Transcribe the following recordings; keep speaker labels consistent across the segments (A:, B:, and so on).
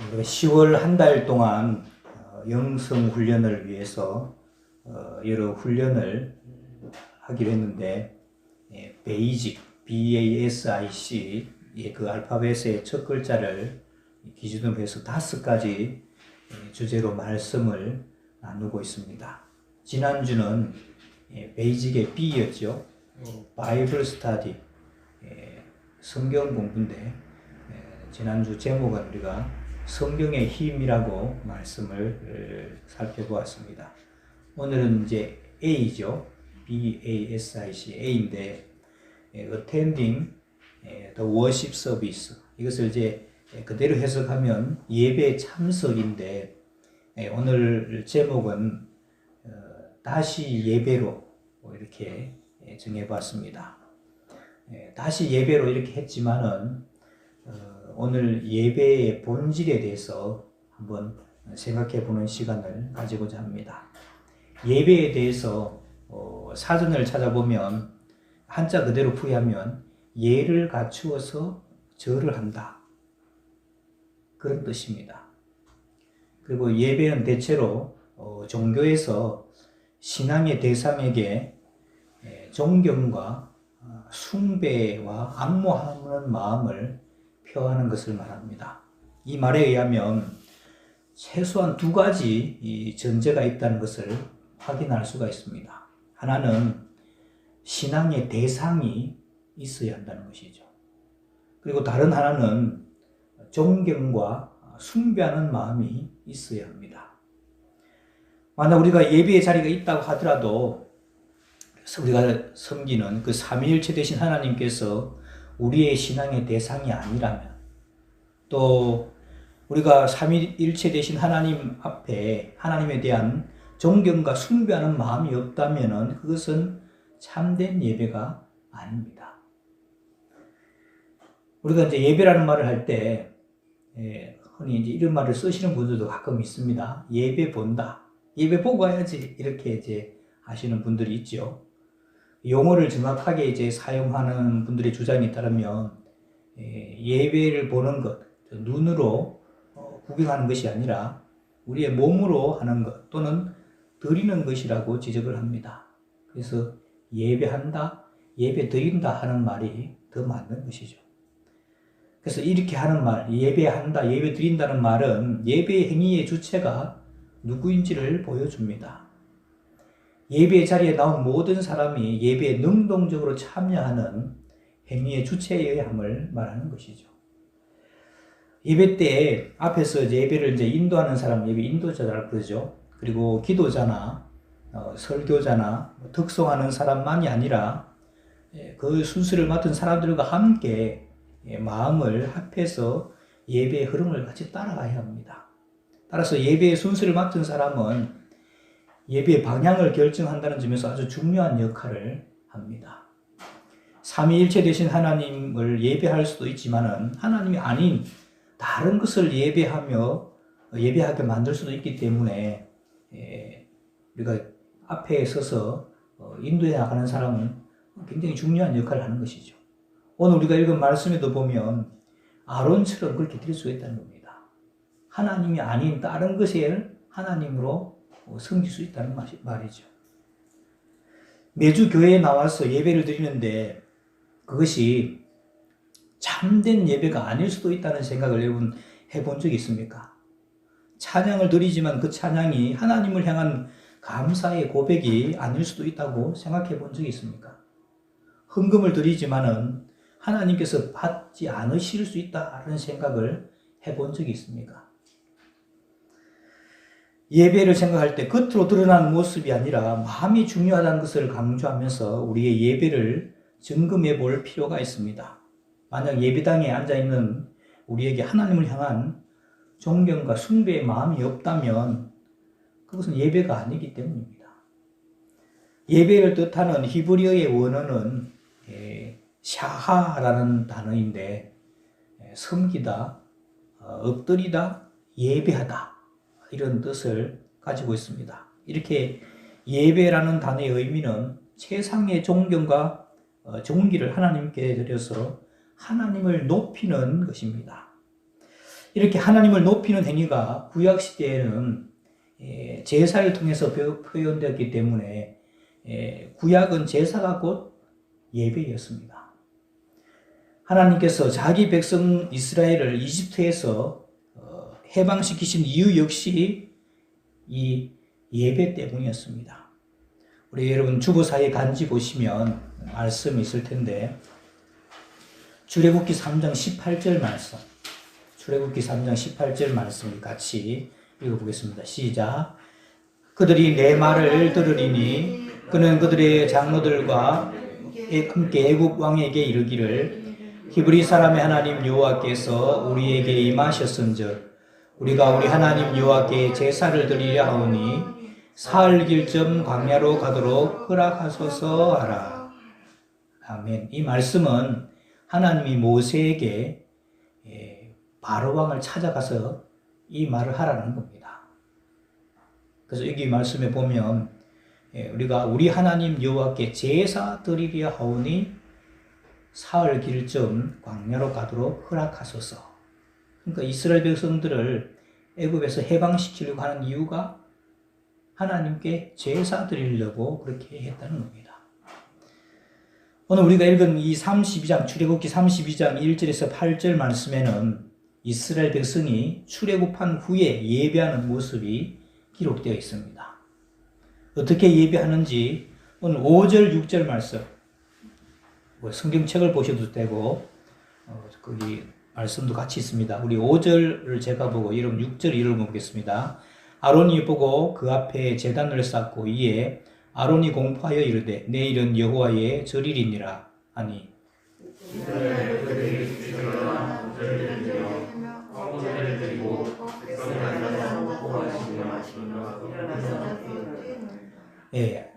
A: 우리가 10월 한 달 동안 영성 훈련을 위해서 여러 훈련을 하기로 했는데, 베이직, BASIC 그 알파벳의 첫 글자를 기준으로 해서 5가지 주제로 말씀을 나누고 있습니다. 지난주는 베이직의 B였죠. 바이블 스터디, 성경 공부인데, 지난주 제목은 우리가 성경의 힘이라고 말씀을 살펴보았습니다. 오늘은 이제 A죠. BASIC A인데, attending the worship service, 이것을 이제 그대로 해석하면 예배 참석인데, 오늘 제목은 다시 예배로 이렇게 정해봤습니다. 다시 예배로 이렇게 했지만은 오늘 예배의 본질에 대해서 한번 생각해 보는 시간을 가지고자 합니다. 예배에 대해서 사전을 찾아보면 한자 그대로 풀이하면 예를 갖추어서 절을 한다, 그런 뜻입니다. 그리고 예배는 대체로 종교에서 신앙의 대상에게 존경과 숭배와 악모하는 마음을 표하는 것을 말합니다. 이 말에 의하면 최소한 2가지 전제가 있다는 것을 확인할 수가 있습니다. 하나는 신앙의 대상이 있어야 한다는 것이죠. 그리고 다른 하나는 존경과 숭배하는 마음이 있어야 합니다. 만약 우리가 예배의 자리가 있다고 하더라도 우리가 섬기는 그 삼위일체 되신 하나님께서 우리의 신앙의 대상이 아니라면, 또 우리가 삼위일체 되신 하나님 앞에 하나님에 대한 존경과 숭배하는 마음이 없다면 그것은 참된 예배가 아닙니다. 우리가 이제 예배라는 말을 할 때 흔히 이제 이런 말을 쓰시는 분들도 가끔 있습니다. 예배 본다, 예배 보고 와야지, 이렇게 이제 하시는 분들이 있죠. 용어를 정확하게 이제 사용하는 분들의 주장에 따르면 예배를 보는 것, 눈으로 구경하는 것이 아니라 우리의 몸으로 하는 것 또는 드리는 것이라고 지적을 합니다. 그래서 예배한다, 예배 드린다 하는 말이 더 맞는 것이죠. 그래서 이렇게 하는 말, 예배한다, 예배 드린다는 말은 예배 행위의 주체가 누구인지를 보여줍니다. 예배의 자리에 나온 모든 사람이 예배에 능동적으로 참여하는 행위의 주체여야 함을 말하는 것이죠. 예배 때 앞에서 이제 예배를 이제 인도하는 사람, 예배 인도자라고 그러죠. 그리고 기도자나 설교자나 득송하는 사람만이 아니라 그 순서를 맡은 사람들과 함께 마음을 합해서 예배의 흐름을 같이 따라가야 합니다. 따라서 예배의 순서를 맡은 사람은 예배의 방향을 결정한다는 점에서 아주 중요한 역할을 합니다. 삼위일체 되신 하나님을 예배할 수도 있지만은 하나님이 아닌 다른 것을 예배하게 만들 수도 있기 때문에 우리가 앞에 서서 인도해 나가는 사람은 굉장히 중요한 역할을 하는 것이죠. 오늘 우리가 읽은 말씀에도 보면 아론처럼 그렇게 드릴 수가 있다는 겁니다. 하나님이 아닌 다른 것을 하나님으로 섬길 수 있다는 말이죠. 매주 교회에 나와서 예배를 드리는데 그것이 참된 예배가 아닐 수도 있다는 생각을 여러분 해본 적이 있습니까? 찬양을 드리지만 그 찬양이 하나님을 향한 감사의 고백이 아닐 수도 있다고 생각해 본 적이 있습니까? 헌금을 드리지만은 하나님께서 받지 않으실 수 있다는 생각을 해본 적이 있습니까? 예배를 생각할 때 겉으로 드러나는 모습이 아니라 마음이 중요하다는 것을 강조하면서 우리의 예배를 점검해 볼 필요가 있습니다. 만약 예배당에 앉아있는 우리에게 하나님을 향한 존경과 숭배의 마음이 없다면 그것은 예배가 아니기 때문입니다. 예배를 뜻하는 히브리어의 원어는 샤하라는 단어인데 섬기다, 엎드리다, 예배하다, 이런 뜻을 가지고 있습니다. 이렇게 예배라는 단어의 의미는 최상의 존경과 존귀를 하나님께 드려서 하나님을 높이는 것입니다. 이렇게 하나님을 높이는 행위가 구약시대에는 제사를 통해서 표현되었기 때문에 구약은 제사가 곧 예배였습니다. 하나님께서 자기 백성 이스라엘을 이집트에서 해방시키신 이유 역시 이 예배 때문이었습니다. 우리 여러분 주보사의 간지 보시면 말씀이 있을 텐데 출애굽기 3장 18절 말씀, 출애굽기 3장 18절 말씀을 같이 읽어보겠습니다. 시작. 그들이 내 말을 들으리니 그는 그들의 장로들과 함께 애굽 왕에게 이르기를 히브리 사람의 하나님 여호와께서 우리에게 임하셨은즉 우리가 우리 하나님 여호와께 제사를 드리려 하오니 사흘 길쯤 광야로 가도록 허락하소서 하라. 아멘. 이 말씀은 하나님이 모세에게 바로 왕을 찾아가서 이 말을 하라는 겁니다. 그래서 여기 말씀에 보면 우리가 우리 하나님 여호와께 제사 드리려 하오니 사흘 길쯤 광야로 가도록 허락하소서. 그러니까 이스라엘 백성들을 애굽에서 해방시키려고 하는 이유가 하나님께 제사 드리려고 그렇게 했다는 겁니다. 오늘 우리가 읽은 이 32장 출애굽기 32장 1절에서 8절 말씀에는 이스라엘 백성이 출애굽한 후에 예배하는 모습이 기록되어 있습니다. 어떻게 예배하는지 오늘 5절 6절 말씀 성경책을 보셔도 되고 거기 말씀도 같이 있습니다. 우리 5절을 제가 보고 이름 6절 읽어보겠습니다. 아론이 보고 그 앞에 제단을 쌓고 이에 아론이 공포하여 이르되 내일은 여호와의 절일이니라 하니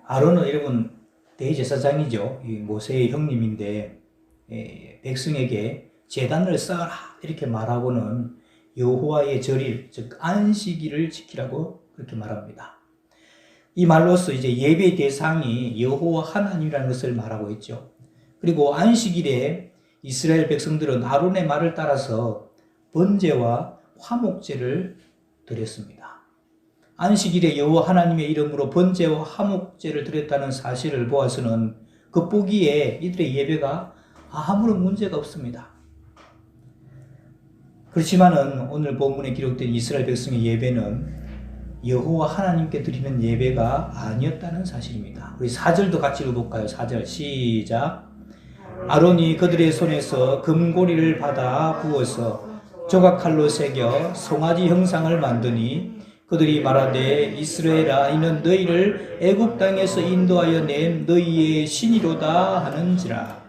A: 아론은 여러분 대제사장이죠. 모세의 형님인데 백성에게 제단을 쌓아라 이렇게 말하고는 여호와의 절일 즉 안식일을 지키라고 그렇게 말합니다. 이 말로써 이제 예배 대상이 여호와 하나님이라는 것을 말하고 있죠. 그리고 안식일에 이스라엘 백성들은 아론의 말을 따라서 번제와 화목제를 드렸습니다. 안식일에 여호와 하나님의 이름으로 번제와 화목제를 드렸다는 사실을 보아서는 겉보기에 이들의 예배가 아무런 문제가 없습니다. 그렇지만은 오늘 본문에 기록된 이스라엘 백성의 예배는 여호와 하나님께 드리는 예배가 아니었다는 사실입니다. 우리 4절도 같이 읽어볼까요? 4절 시작. 아론이 그들의 손에서 금고리를 받아 부어서 조각칼로 새겨 송아지 형상을 만드니 그들이 말하되 이스라엘아 이는 너희를 애굽 땅에서 인도하여 낸 너희의 신이로다 하는지라.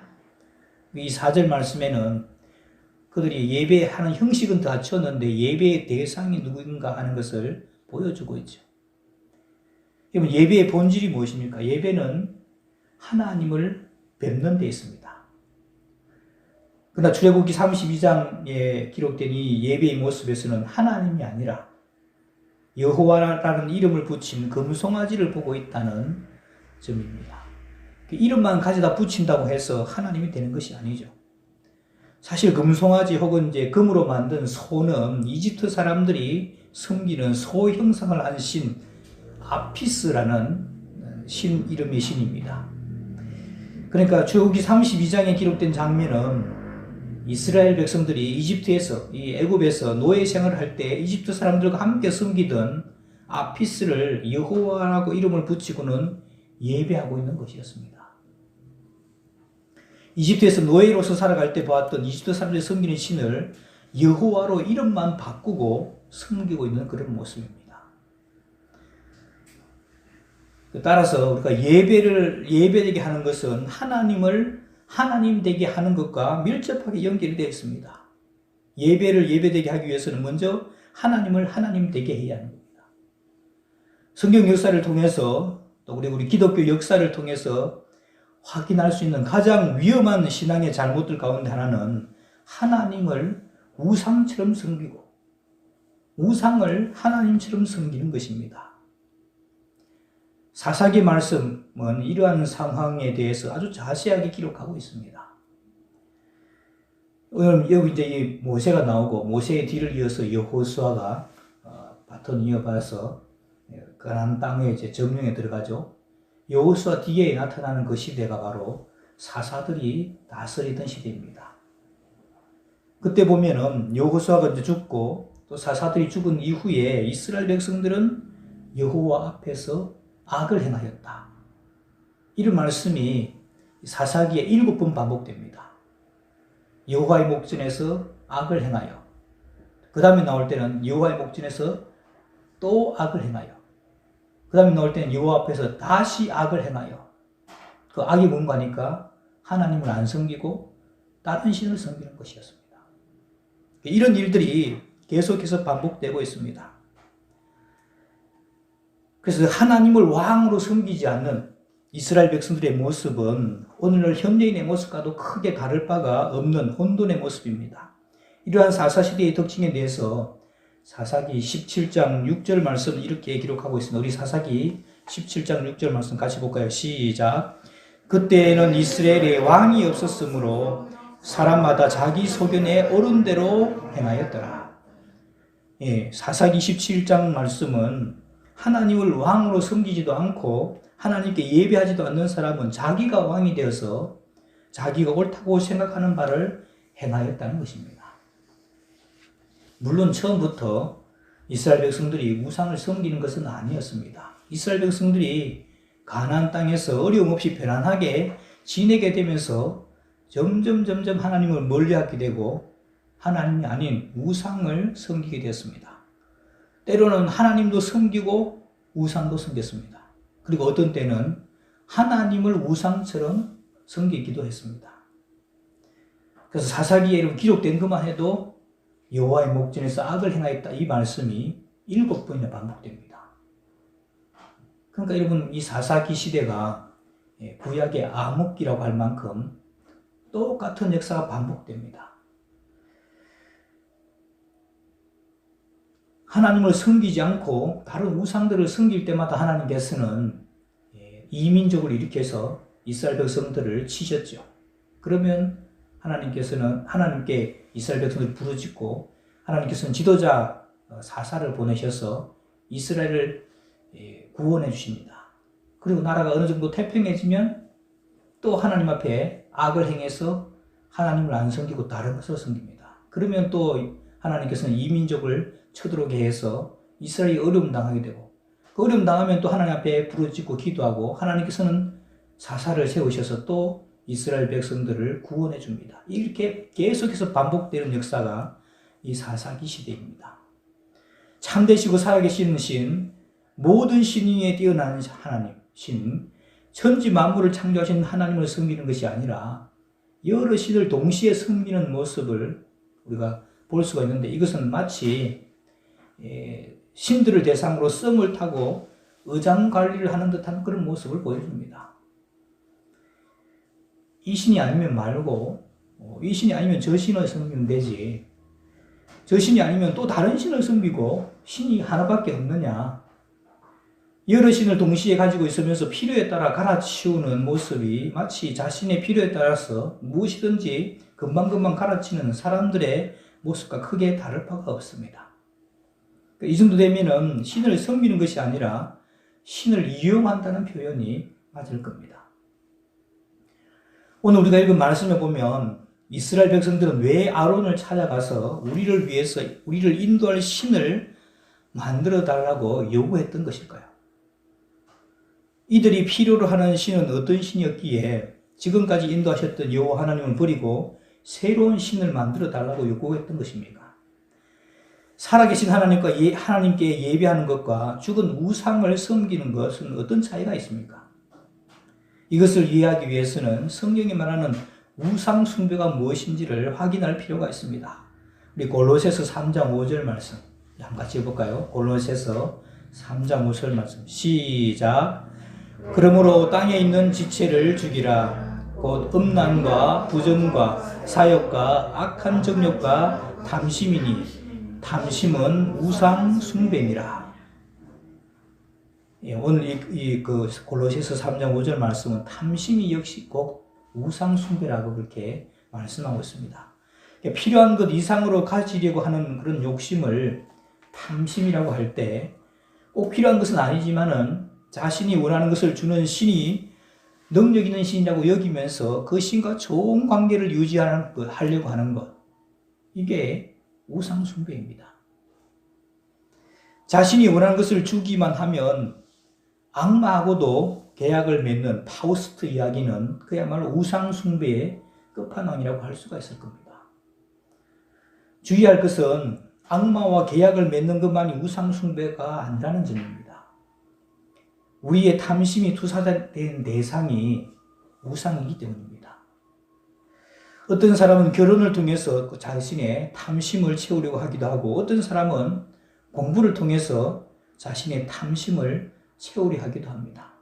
A: 이 4절 말씀에는 그들이 예배하는 형식은 다 갖췄는데 예배의 대상이 누구인가 하는 것을 보여주고 있죠. 그러면 예배의 본질이 무엇입니까? 예배는 하나님을 뵙는 데 있습니다. 그러나 출애굽기 32장에 기록된 이 예배의 모습에서는 하나님이 아니라 여호와라는 이름을 붙인 금송아지를 보고 있다는 점입니다. 그 이름만 가져다 붙인다고 해서 하나님이 되는 것이 아니죠. 사실 금송아지 혹은 이제 금으로 만든 소는 이집트 사람들이 섬기는 소 형상을 한 신 아피스라는 신 이름의 신입니다. 그러니까 출애굽기 32장에 기록된 장면은 이스라엘 백성들이 이집트에서 이 애굽에서 노예 생활을 할 때 이집트 사람들과 함께 섬기던 아피스를 여호와라고 이름을 붙이고는 예배하고 있는 것이었습니다. 이집트에서 노예로서 살아갈 때 보았던 이집트 사람들이 섬기는 신을 여호와로 이름만 바꾸고 섬기고 있는 그런 모습입니다. 따라서 우리가 예배되게 하는 것은 하나님을 하나님 되게 하는 것과 밀접하게 연결이 되어 있습니다. 예배를 예배되게 하기 위해서는 먼저 하나님을 하나님 되게 해야 하는 겁니다. 성경 역사를 통해서 또 우리 기독교 역사를 통해서 확인할 수 있는 가장 위험한 신앙의 잘못들 가운데 하나는 하나님을 우상처럼 섬기고 우상을 하나님처럼 섬기는 것입니다. 사사기 말씀은 이러한 상황에 대해서 아주 자세하게 기록하고 있습니다. 오늘 여기 이제 이 모세가 나오고 모세의 뒤를 이어서 여호수아가 바톤 이어받아서 가나안 땅에 이제 점령에 들어가죠. 여호수아 뒤에 나타나는 그 시대가 바로 사사들이 다스리던 시대입니다. 그때 보면은 여호수아가 이제 죽고 또 사사들이 죽은 이후에 이스라엘 백성들은 여호와 앞에서 악을 행하였다. 이런 말씀이 사사기에 7번 반복됩니다. 여호와의 목전에서 악을 행하여, 그 다음에 나올 때는 여호와의 목전에서 또 악을 행하여, 그 다음에 나올 때는 여호와 앞에서 다시 악을 행하여. 그 악이 뭔가 하니까 하나님을 안 섬기고 다른 신을 섬기는 것이었습니다. 이런 일들이 계속해서 반복되고 있습니다. 그래서 하나님을 왕으로 섬기지 않는 이스라엘 백성들의 모습은 오늘날 현대인의 모습과도 크게 다를 바가 없는 혼돈의 모습입니다. 이러한 사사시대의 특징에 대해서 사사기 17장 6절 말씀 이렇게 기록하고 있습니다. 우리 사사기 17장 6절 말씀 같이 볼까요? 시작. 그때에는 이스라엘에 왕이 없었으므로 사람마다 자기 소견에 옳은 대로 행하였더라. 사사기 17장 말씀은 하나님을 왕으로 섬기지도 않고 하나님께 예배하지도 않는 사람은 자기가 왕이 되어서 자기가 옳다고 생각하는 바를 행하였다는 것입니다. 물론 처음부터 이스라엘 백성들이 우상을 섬기는 것은 아니었습니다. 이스라엘 백성들이 가나안 땅에서 어려움 없이 편안하게 지내게 되면서 점점 하나님을 멀리하게 되고 하나님이 아닌 우상을 섬기게 되었습니다. 때로는 하나님도 섬기고 우상도 섬겼습니다. 그리고 어떤 때는 하나님을 우상처럼 섬기기도 했습니다. 그래서 사사기에 이렇게 기록된 것만 해도 여호와의 목전에서 악을 행하였다 이 말씀이 7번이나 반복됩니다. 그러니까 여러분 이 사사기 시대가 구약의 암흑기라고 할 만큼 똑같은 역사가 반복됩니다. 하나님을 섬기지 않고 다른 우상들을 섬길 때마다 하나님께서는 이민족을 일으켜서 이스라엘 백성들을 치셨죠. 그러면 하나님께 이스라엘 백성들을 부르짖고 하나님께서는 지도자 사사를 보내셔서 이스라엘을 구원해 주십니다. 그리고 나라가 어느 정도 태평해지면 또 하나님 앞에 악을 행해서 하나님을 안 섬기고 다른 것을 섬깁니다. 그러면 또 하나님께서는 이민족을 쳐들어오게 해서 이스라엘이 어려움 당하게 되고 그 어려움 당하면 또 하나님 앞에 부르짖고 기도하고 하나님께서는 사사를 세우셔서 또 이스라엘 백성들을 구원해 줍니다. 이렇게 계속해서 반복되는 역사가 이 사사기 시대입니다. 참되시고 살아계시는 신, 모든 신 위에 뛰어난 하나님, 신, 천지 만물을 창조하신 하나님을 섬기는 것이 아니라 여러 신을 동시에 섬기는 모습을 우리가 볼 수가 있는데 이것은 마치 신들을 대상으로 썸을 타고 의장 관리를 하는 듯한 그런 모습을 보여줍니다. 이 신이 아니면 말고 이 신이 아니면 저 신을 섬기면 되지 저 신이 아니면 또 다른 신을 섬기고 신이 하나밖에 없느냐 여러 신을 동시에 가지고 있으면서 필요에 따라 갈아치우는 모습이 마치 자신의 필요에 따라서 무엇이든지 금방금방 갈아치우는 사람들의 모습과 크게 다를 바가 없습니다. 이 정도 되면은 신을 섬기는 것이 아니라 신을 이용한다는 표현이 맞을 겁니다. 오늘 우리가 읽은 말씀에 보면 이스라엘 백성들은 왜 아론을 찾아가서 우리를 위해서 우리를 인도할 신을 만들어 달라고 요구했던 것일까요? 이들이 필요로 하는 신은 어떤 신이었기에 지금까지 인도하셨던 여호와 하나님을 버리고 새로운 신을 만들어 달라고 요구했던 것입니까? 살아계신 하나님께 예배하는 것과 죽은 우상을 섬기는 것은 어떤 차이가 있습니까? 이것을 이해하기 위해서는 성경이 말하는 우상 숭배가 무엇인지를 확인할 필요가 있습니다. 우리 골로새서 3장 5절 말씀 한번 같이 해볼까요? 골로새서 3장 5절 말씀 시작. 그러므로 땅에 있는 지체를 죽이라. 곧 음란과 부정과 사욕과 악한 정욕과 탐심이니 탐심은 우상 숭배니라. 오늘 그 골로새서 3장 5절 말씀은 탐심이 역시 꼭 우상 숭배라고 그렇게 말씀하고 있습니다. 필요한 것 이상으로 가지려고 하는 그런 욕심을 탐심이라고 할 때 꼭 필요한 것은 아니지만은 자신이 원하는 것을 주는 신이 능력 있는 신이라고 여기면서 그 신과 좋은 관계를 하려고 하는 것. 이게 우상숭배입니다. 자신이 원하는 것을 주기만 하면 악마하고도 계약을 맺는 파우스트 이야기는 그야말로 우상숭배의 끝판왕이라고 할 수가 있을 겁니다. 주의할 것은 악마와 계약을 맺는 것만이 우상숭배가 아니라는 점입니다. 우리의 탐심이 투사된 대상이 우상이기 때문입니다. 어떤 사람은 결혼을 통해서 자신의 탐심을 채우려고 하기도 하고 어떤 사람은 공부를 통해서 자신의 탐심을 채우려 하기도 합니다.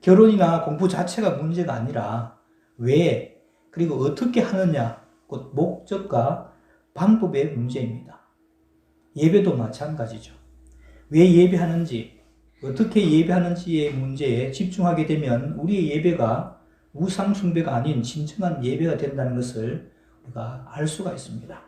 A: 결혼이나 공부 자체가 문제가 아니라 왜 그리고 어떻게 하느냐, 곧 목적과 방법의 문제입니다. 예배도 마찬가지죠. 왜 예배하는지, 어떻게 예배하는지의 문제에 집중하게 되면 우리의 예배가 우상숭배가 아닌 진정한 예배가 된다는 것을 우리가 알 수가 있습니다.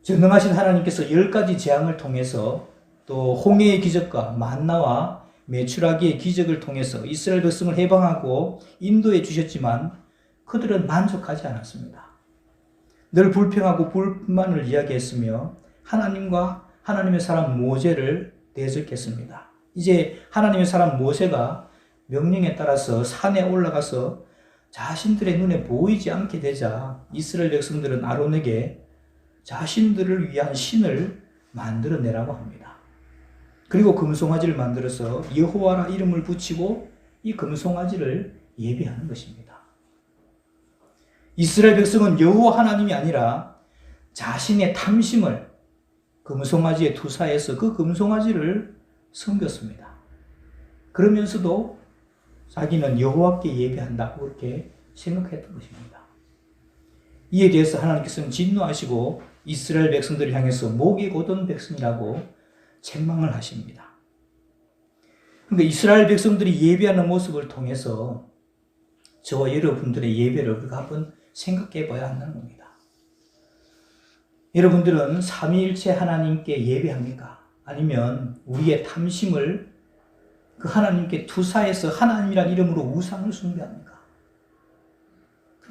A: 전능하신 하나님께서 10가지 재앙을 통해서 또 홍해의 기적과 만나와 메추라기의 기적을 통해서 이스라엘 백성을 해방하고 인도해 주셨지만 그들은 만족하지 않았습니다. 늘 불평하고 불만을 이야기했으며 하나님과 하나님의 사람 모세를 대적했습니다. 이제 하나님의 사람 모세가 명령에 따라서 산에 올라가서 자신들의 눈에 보이지 않게 되자 이스라엘 백성들은 아론에게 자신들을 위한 신을 만들어내라고 합니다. 그리고 금송아지를 만들어서 여호와라 이름을 붙이고 이 금송아지를 예배하는 것입니다. 이스라엘 백성은 여호와 하나님이 아니라 자신의 탐심을 금송아지에 투사해서 그 금송아지를 섬겼습니다. 그러면서도 자기는 여호와께 예배한다고 그렇게 생각했던 것입니다. 이에 대해서 하나님께서는 진노하시고 이스라엘 백성들을 향해서 목이 곧은 백성이라고 책망을 하십니다. 그러니까 이스라엘 백성들이 예배하는 모습을 통해서 저와 여러분들의 예배를 우리가 한번 생각해 봐야 한다는 겁니다. 여러분들은 삼위일체 하나님께 예배합니까? 아니면 우리의 탐심을 그 하나님께 투사해서 하나님이란 이름으로 우상을 숭배합니까?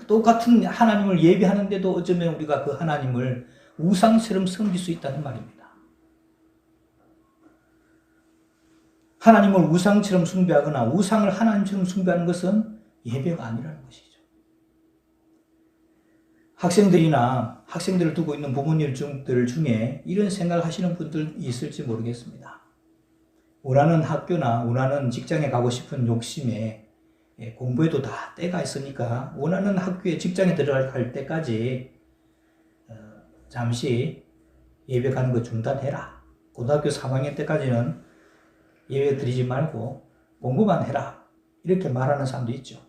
A: 똑같은 하나님을 예배하는데도 어쩌면 우리가 그 하나님을 우상처럼 섬길 수 있다는 말입니다. 하나님을 우상처럼 숭배하거나 우상을 하나님처럼 숭배하는 것은 예배가 아니라는 것이죠. 학생들을 두고 있는 부모님들 중에 이런 생각을 하시는 분들 있을지 모르겠습니다. 원하는 학교나 원하는 직장에 가고 싶은 욕심에 공부에도 다 때가 있으니까 원하는 학교에 직장에 들어갈 때까지 잠시 예배 가는 거 중단해라. 고등학교 3학년 때까지는 예배 드리지 말고 공부만 해라. 이렇게 말하는 사람도 있죠.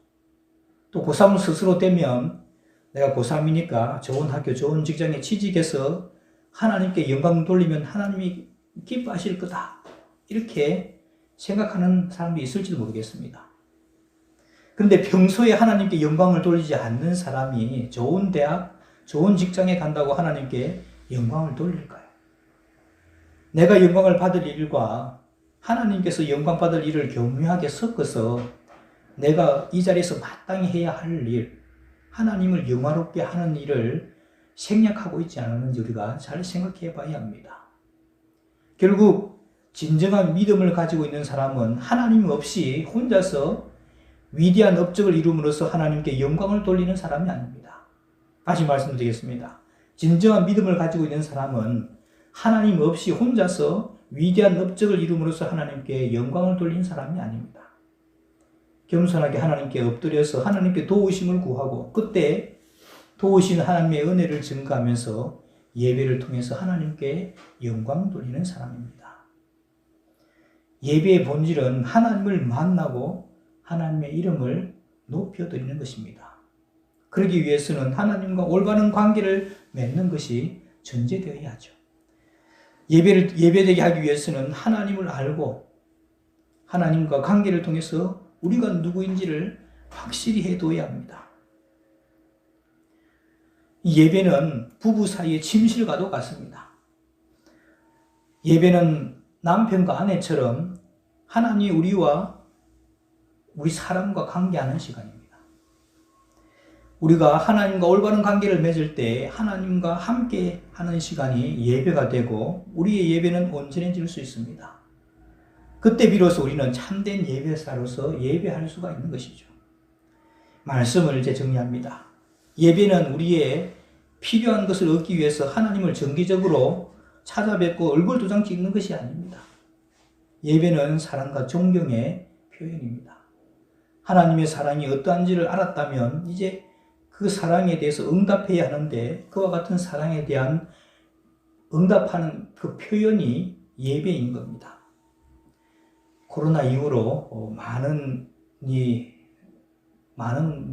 A: 또 고3 스스로 되면 내가 고3이니까 좋은 학교, 좋은 직장에 취직해서 하나님께 영광 돌리면 하나님이 기뻐하실 거다. 이렇게 생각하는 사람도 있을지도 모르겠습니다. 그런데 평소에 하나님께 영광을 돌리지 않는 사람이 좋은 대학, 좋은 직장에 간다고 하나님께 영광을 돌릴까요? 내가 영광을 받을 일과 하나님께서 영광 받을 일을 교묘하게 섞어서 내가 이 자리에서 마땅히 해야 할 일, 하나님을 영화롭게 하는 일을 생략하고 있지 않았는지 우리가 잘 생각해 봐야 합니다. 결국 진정한 믿음을 가지고 있는 사람은 하나님 없이 혼자서 위대한 업적을 이룸으로써 하나님께 영광을 돌리는 사람이 아닙니다. 다시 말씀드리겠습니다. 진정한 믿음을 가지고 있는 사람은 하나님 없이 혼자서 위대한 업적을 이룸으로써 하나님께 영광을 돌리는 사람이 아닙니다. 겸손하게 하나님께 엎드려서 하나님께 도우심을 구하고 그때 도우신 하나님의 은혜를 증거하면서 예배를 통해서 하나님께 영광 돌리는 사람입니다. 예배의 본질은 하나님을 만나고 하나님의 이름을 높여드리는 것입니다. 그러기 위해서는 하나님과 올바른 관계를 맺는 것이 전제되어야 하죠. 예배되게 하기 위해서는 하나님을 알고 하나님과 관계를 통해서 우리가 누구인지를 확실히 해둬야 합니다. 이 예배는 부부 사이의 침실과도 같습니다. 예배는 남편과 아내처럼 하나님이 우리와 우리 사람과 관계하는 시간입니다. 우리가 하나님과 올바른 관계를 맺을 때 하나님과 함께 하는 시간이 예배가 되고 우리의 예배는 온전해질 수 있습니다. 그때 비로소 우리는 참된 예배사로서 예배할 수가 있는 것이죠. 말씀을 이제 정리합니다. 예배는 우리의 필요한 것을 얻기 위해서 하나님을 정기적으로 찾아뵙고 얼굴 두 장 찍는 것이 아닙니다. 예배는 사랑과 존경의 표현입니다. 하나님의 사랑이 어떠한지를 알았다면 이제 그 사랑에 대해서 응답해야 하는데 그와 같은 사랑에 대한 응답하는 그 표현이 예배인 겁니다. 코로나 이후로 많은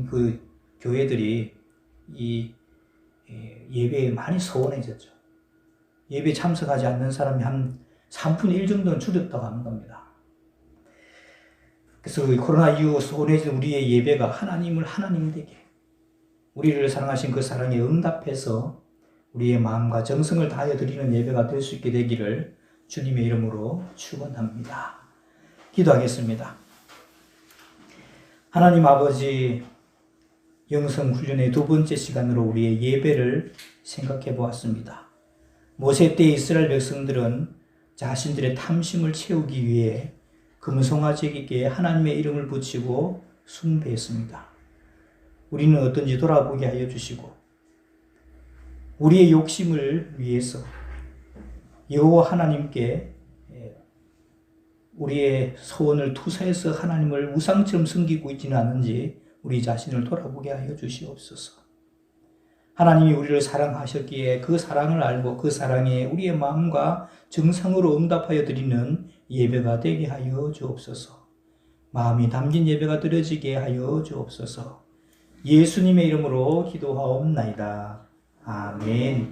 A: 그 교회들이 이 예배에 많이 소원해졌죠. 예배 참석하지 않는 사람이 한 3분의 1 정도는 줄였다고 하는 겁니다. 그래서 코로나 이후 소원해진 우리의 예배가 하나님을 하나님 되게, 우리를 사랑하신 그 사랑에 응답해서 우리의 마음과 정성을 다하여 드리는 예배가 될 수 있게 되기를 주님의 이름으로 축원합니다. 기도하겠습니다. 하나님 아버지, 영성훈련의 두 번째 시간으로 우리의 예배를 생각해 보았습니다. 모세 때 이스라엘 백성들은 자신들의 탐심을 채우기 위해 금송아지에게 하나님의 이름을 붙이고 숭배했습니다. 우리는 어떤지 돌아보게 하여 주시고 우리의 욕심을 위해서 여호와 하나님께 우리의 소원을 투사해서 하나님을 우상처럼 섬기고 있지는 않은지 우리 자신을 돌아보게 하여 주시옵소서. 하나님이 우리를 사랑하셨기에 그 사랑을 알고 그 사랑에 우리의 마음과 정성으로 응답하여 드리는 예배가 되게 하여 주옵소서. 마음이 담긴 예배가 드려지게 하여 주옵소서. 예수님의 이름으로 기도하옵나이다. 아멘.